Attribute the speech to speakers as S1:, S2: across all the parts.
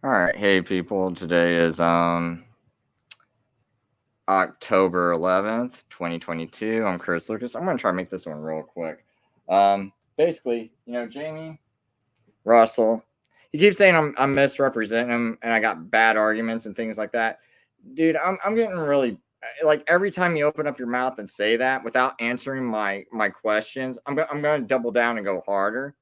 S1: All right, hey people. Today is October 11th, 2022. I'm Chris Lucas. I'm gonna try to make this one real quick. Basically, Jamie Russell. He keeps saying I'm misrepresenting him, and I got bad arguments and things like that. Dude, I'm getting really like every time you open up your mouth and say that without answering my questions, I'm gonna double down and go harder.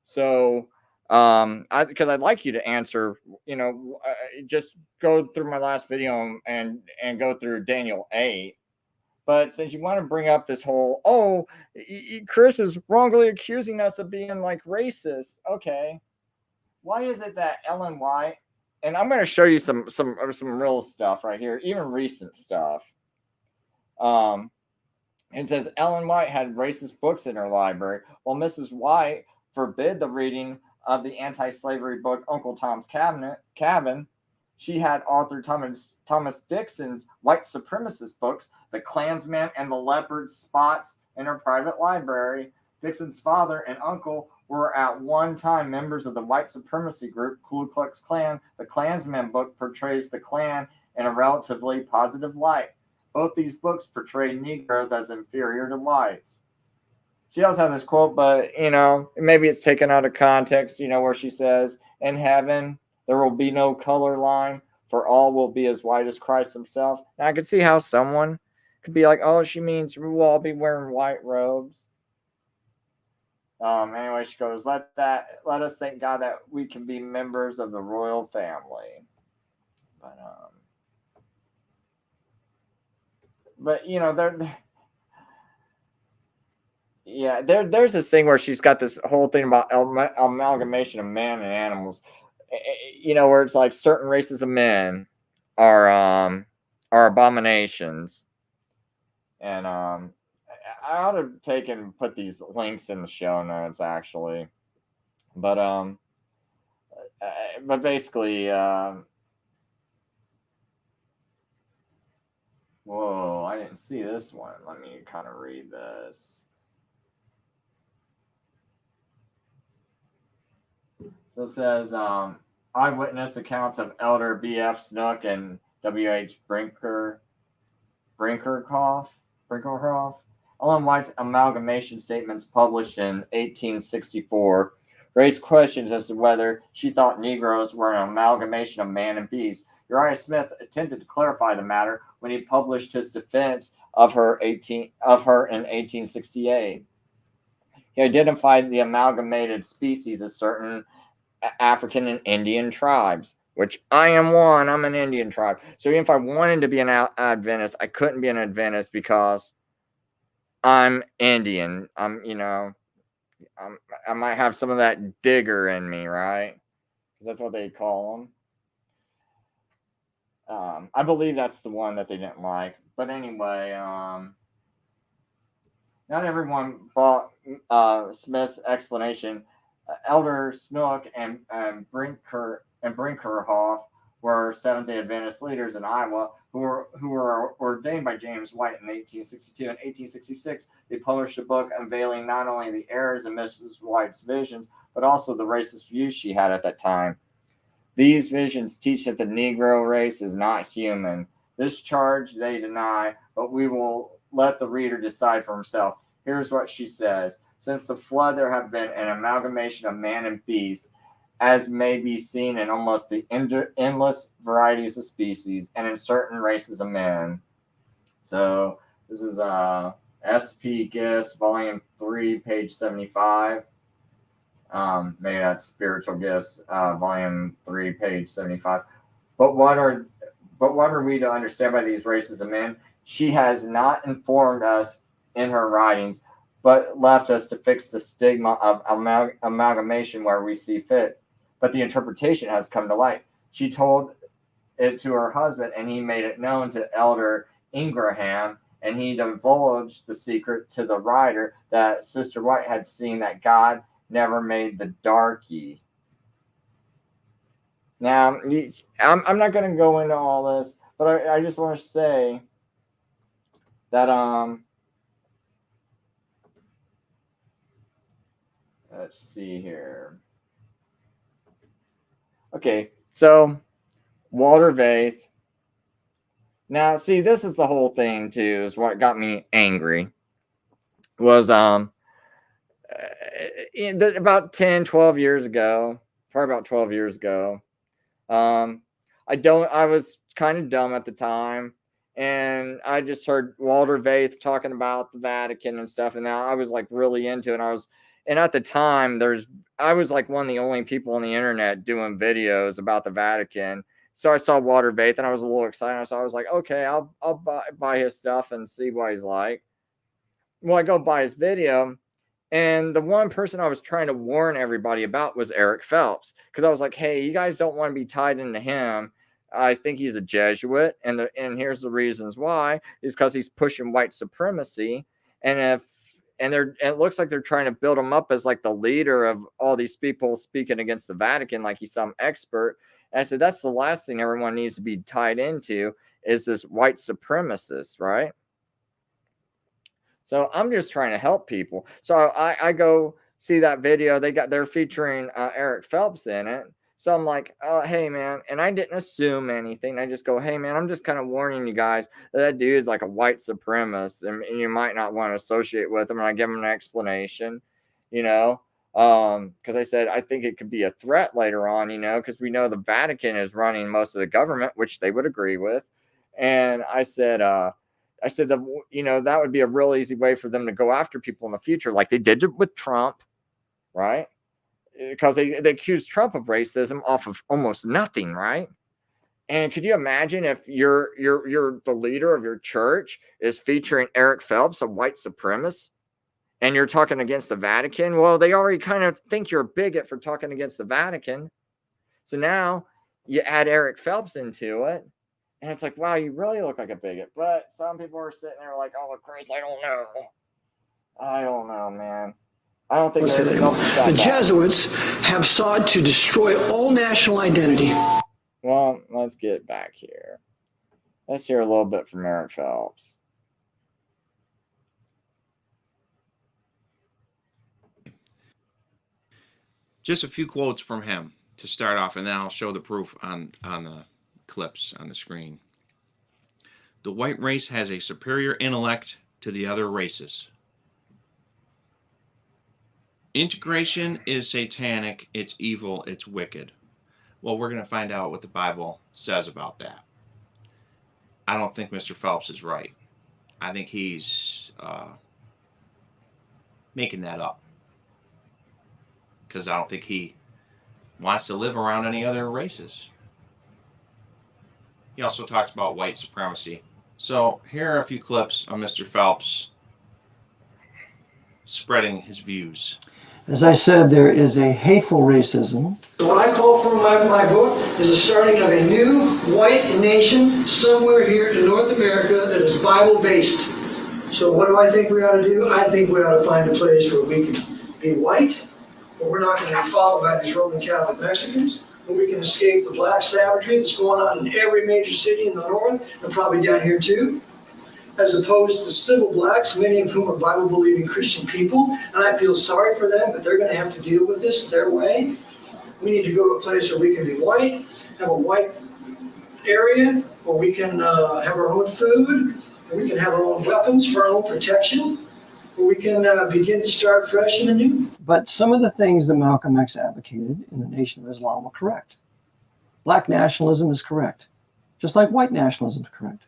S1: So, because I'd like you to answer, just go through my last video and go through Daniel 8. But since you want to bring up this whole, oh, Chris is wrongly accusing us of being like racist. Okay, why is it that Ellen White? And I'm going to show you some real stuff right here, even recent stuff. Um, it says Ellen White had racist books in her library, while Mrs. White forbid the reading of the anti-slavery book Uncle Tom's Cabin. She had author Thomas Dixon's white supremacist books, The Klansman and the Leopard Spots, in her private library. Dixon's father and uncle were at one time members of the white supremacy group Ku Klux Klan. The Klansman book portrays the Klan in a relatively positive light. Both these books portray Negroes as inferior to whites. She does have this quote, but maybe it's taken out of context, where she says, in heaven, there will be no color line, for all will be as white as Christ himself. Now, I could see how someone could be like, oh, she means we'll all be wearing white robes. Anyway, she goes, let us thank God that we can be members of the royal family. But, they're yeah, there's this thing where she's got this whole thing about amalgamation of man and animals. Where it's like certain races of men are um are abominations, and I ought to take and put these links in the show notes actually, but basically, whoa, I didn't see this one. Let me kind of read this. So it says, eyewitness accounts of Elder B.F. Snook and W.H. Brinkerhoff. Ellen White's amalgamation statements published in 1864 raised questions as to whether she thought Negroes were an amalgamation of man and beast. Uriah Smith attempted to clarify the matter when he published his defense of her in 1868. He identified the amalgamated species as certain African and Indian tribes, which I am one. I'm an Indian tribe. So even if I wanted to be an Adventist, I couldn't be an Adventist because I'm Indian. I might have some of that digger in me, right? Because that's what they call them. I believe that's the one that they didn't like. But anyway, not everyone bought Smith's explanation. Elder Snook and Brinkerhoff were Seventh Day Adventist leaders in Iowa who were ordained by James White in 1862 and 1866. They published a book unveiling not only the errors in Mrs. White's visions, but also the racist views she had at that time. These visions teach that the Negro race is not human. This charge they deny, but we will let the reader decide for himself. Here's what she says. Since the flood, there have been an amalgamation of man and beast, as may be seen in almost the endless varieties of species and in certain races of men. So this is S.P. Gifts, Volume 3, page 75. Maybe that's Spiritual Gifts, Volume 3, page 75. But what are we to understand by these races of men? She has not informed us in her writings, but left us to fix the stigma of amalgamation where we see fit. But the interpretation has come to light. She told it to her husband, and he made it known to Elder Ingraham, and he divulged the secret to the writer that Sister White had seen that God never made the darky. Now, I'm not going to go into all this, but I just want to say that let's see here. Okay, So Walter Vaith. Now, see, this is the whole thing too. Is what got me angry. Was about 10, 12 years ago, probably about 12 years ago. Um, I was kind of dumb at the time, and I just heard Walter Vaith talking about the Vatican and stuff, and now I was like really into it. And at the time, I was like one of the only people on the internet doing videos about the Vatican. So I saw Walter Vaith, and I was a little excited. So I was like, okay, I'll buy his stuff and see what he's like. Well, I go buy his video, and the one person I was trying to warn everybody about was Eric Phelps, because I was like, hey, you guys don't want to be tied into him. I think he's a Jesuit, and here's the reasons why is because he's pushing white supremacy, and it looks like they're trying to build him up as like the leader of all these people speaking against the Vatican, like he's some expert. And I said that's the last thing everyone needs to be tied into is this white supremacist, right? So I'm just trying to help people. So I go see that video. They're featuring Eric Phelps in it. So I'm like, oh, hey man, and I didn't assume anything. I just go, hey man, I'm just kind of warning you guys that dude's like a white supremacist, and you might not want to associate with him. And I give him an explanation, you know, because I said I think it could be a threat later on, you know, because we know the Vatican is running most of the government, which they would agree with. And I said that that would be a real easy way for them to go after people in the future, like they did with Trump, right? Because they accused Trump of racism off of almost nothing, right? And could you imagine if you're the leader of your church is featuring Eric Phelps, a white supremacist, and you're talking against the Vatican? Well, they already kind of think you're a bigot for talking against the Vatican. So now you add Eric Phelps into it, and it's like, wow, you really look like a bigot. But some people are sitting there like, oh, Chris, I don't know. I don't know, man. I don't think
S2: say that anymore. The Jesuits have sought to destroy all national identity.
S1: Well, let's get back here. Let's hear a little bit from Eric Phelps.
S3: Just a few quotes from him to start off, and then I'll show the proof on the clips on the screen. The white race has a superior intellect to the other races. Integration is satanic, it's evil, it's wicked. Well, we're going to find out what the Bible says about that. I don't think Mr. Phelps is right. I think he's making that up, because I don't think he wants to live around any other races. He also talks about white supremacy. So here are a few clips of Mr. Phelps spreading his views.
S2: As I said, there is a hateful racism. What I call for my book is the starting of a new white nation somewhere here in North America that is Bible-based. So what do I think we ought to do? I think we ought to find a place where we can be white, where we're not going to be followed by these Roman Catholic Mexicans, where we can escape the black savagery that's going on in every major city in the north, and probably down here too, as opposed to civil blacks, many of whom are Bible-believing Christian people, and I feel sorry for them, but they're going to have to deal with this their way. We need to go to a place where we can be white, have a white area, where we can have our own food, where we can have our own weapons for our own protection, where we can begin to start fresh and anew. But some of the things that Malcolm X advocated in the Nation of Islam were correct. Black nationalism is correct, just like white nationalism is correct.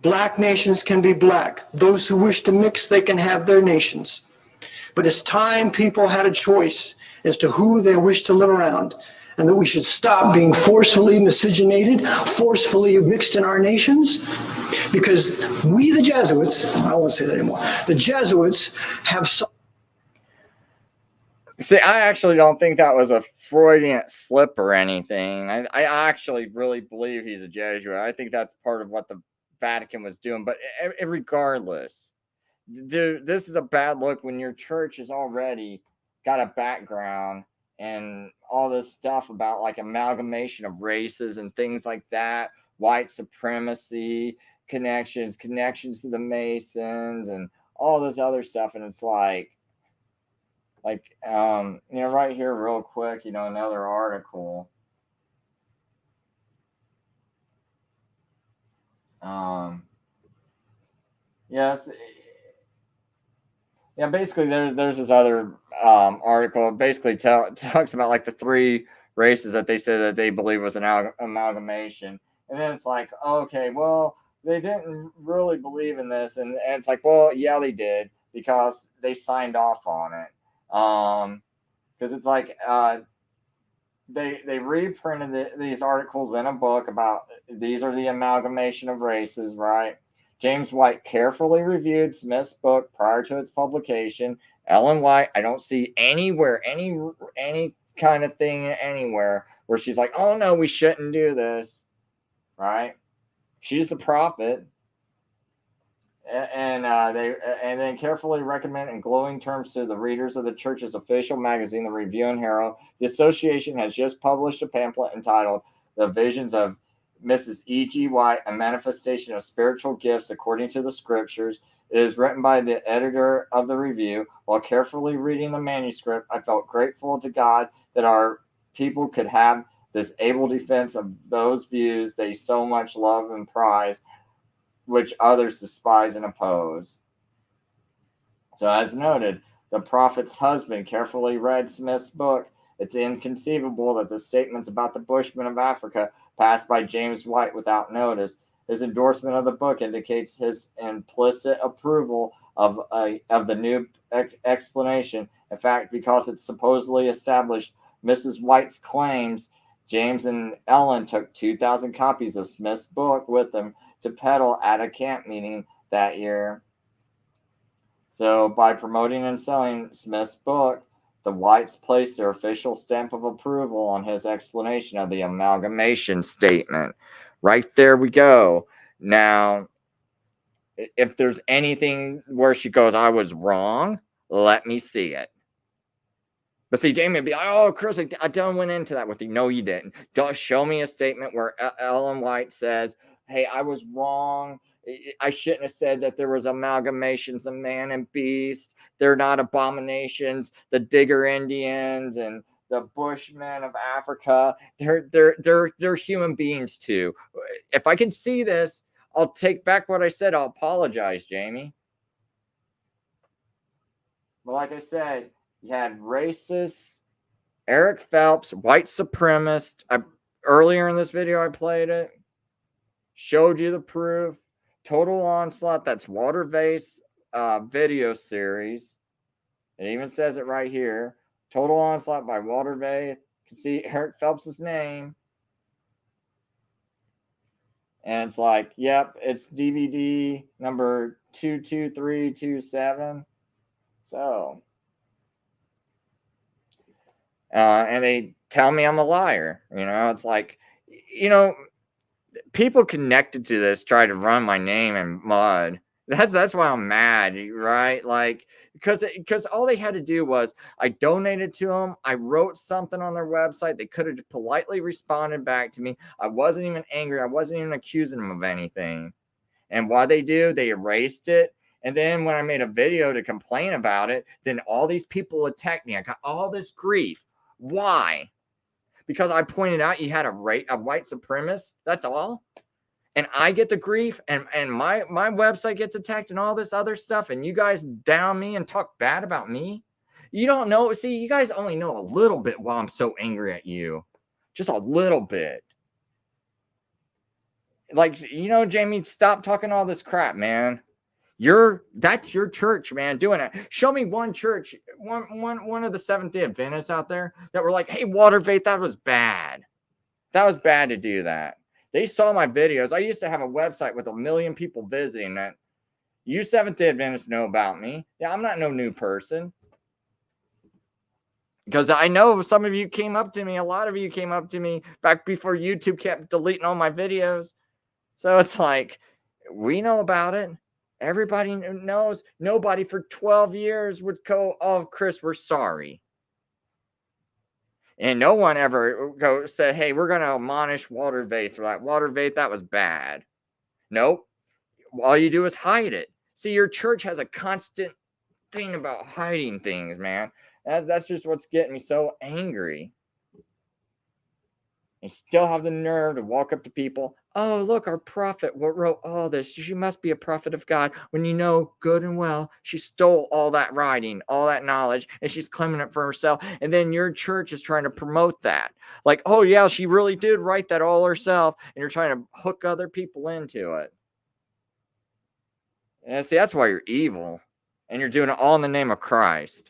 S2: Black nations can be black. Those who wish to mix, they can have their nations. But it's time people had a choice as to who they wish to live around, and that we should stop being forcefully miscegenated, forcefully mixed in our nations, because we, the Jesuits, I won't say that anymore, the Jesuits have...
S1: See, I actually don't think that was a Freudian slip or anything. I actually really believe he's a Jesuit. I think that's part of what the Vatican was doing. But regardless, dude, this is a bad look when your church has already got a background and all this stuff about like amalgamation of races and things like that, white supremacy, connections to the Masons and all this other stuff. And it's like, right here real quick, another article. Yes. Yeah, basically there's this other article. It basically talks about like the three races that they said that they believe was an amalgamation, and then it's like, okay, well, they didn't really believe in this, and it's like, well, yeah, they did because they signed off on it. Because it's like they reprinted these articles in a book about these are the amalgamation of races, right? James White carefully reviewed Smith's book prior to its publication. Ellen White, I don't see anywhere any kind of thing anywhere where she's like, oh no, we shouldn't do this, right? She's the prophet. And then carefully recommend in glowing terms to the readers of the church's official magazine, the Review and Herald. The association has just published a pamphlet entitled "The Visions of Mrs. E.G. White: A Manifestation of Spiritual Gifts According to the Scriptures." It is written by the editor of the Review. While carefully reading the manuscript, I felt grateful to God that our people could have this able defense of those views they so much love and prize, which others despise and oppose. So, as noted, the prophet's husband carefully read Smith's book. It's inconceivable that the statements about the Bushmen of Africa passed by James White without notice. His endorsement of the book indicates his implicit approval of the new explanation. In fact, because it supposedly established Mrs. White's claims, James and Ellen took 2,000 copies of Smith's book with them to peddle at a camp meeting that year. So by promoting and selling Smith's book, the Whites placed their official stamp of approval on his explanation of the amalgamation statement. Right there we go. Now, if there's anything where she goes, I was wrong, let me see it. But see, Jamie would be like, oh, Chris, I done went into that with you. No, you didn't. Don't show me a statement where Ellen White says, hey, I was wrong. I shouldn't have said that there was amalgamations of man and beast. They're not abominations. The Digger Indians and the Bushmen of Africa, they're human beings too. If I can see this, I'll take back what I said. I'll apologize, Jamie. But like I said, you had racist, Eric Phelps, white supremacist. Earlier in this video, I played it. Showed you the proof. Total Onslaught. That's Walter Vase video series. It even says it right here. Total Onslaught by Walter Vase. You can see Eric Phelps' name. And it's like, yep, it's DVD number 22327. So... and they tell me I'm a liar. It's like, people connected to this try to run my name in mud. That's why I'm mad, right? Like, because all they had to do was I donated to them. I wrote something on their website. They could have politely responded back to me. I wasn't even angry. I wasn't even accusing them of anything. And what they do, they erased it. And then when I made a video to complain about it, then all these people attacked me. I got all this grief. Why? Because I pointed out you had a white supremacist. That's all. And I get the grief, and my website gets attacked and all this other stuff, and you guys down me and talk bad about me. You don't know. See, you guys only know a little bit why I'm so angry at you. Just a little bit. Like, Jamie, stop talking all this crap, man. That's your church, man, doing it. Show me one church, one of the Seventh-day Adventists out there that were like, hey, Walter Faith, that was bad. That was bad to do that. They saw my videos. I used to have a website with 1 million people visiting it. You Seventh-day Adventists know about me. Yeah, I'm not no new person. Because I know some of you came up to me. A lot of you came up to me back before YouTube kept deleting all my videos. So it's like, we know about it. Everybody knows. Nobody for 12 years would go, oh, Chris, we're sorry. And no one ever said, hey, we're going to admonish Walter Vaith for that. Walter Vaith, that was bad. Nope. All you do is hide it. See, your church has a constant thing about hiding things, man. That's just what's getting me so angry. And still have the nerve to walk up to people. Oh, look, our prophet wrote all this. She must be a prophet of God. When you know good and well, she stole all that writing, all that knowledge, and she's claiming it for herself. And then your church is trying to promote that. Like, oh, yeah, she really did write that all herself. And you're trying to hook other people into it. And see, that's why you're evil. And you're doing it all in the name of Christ.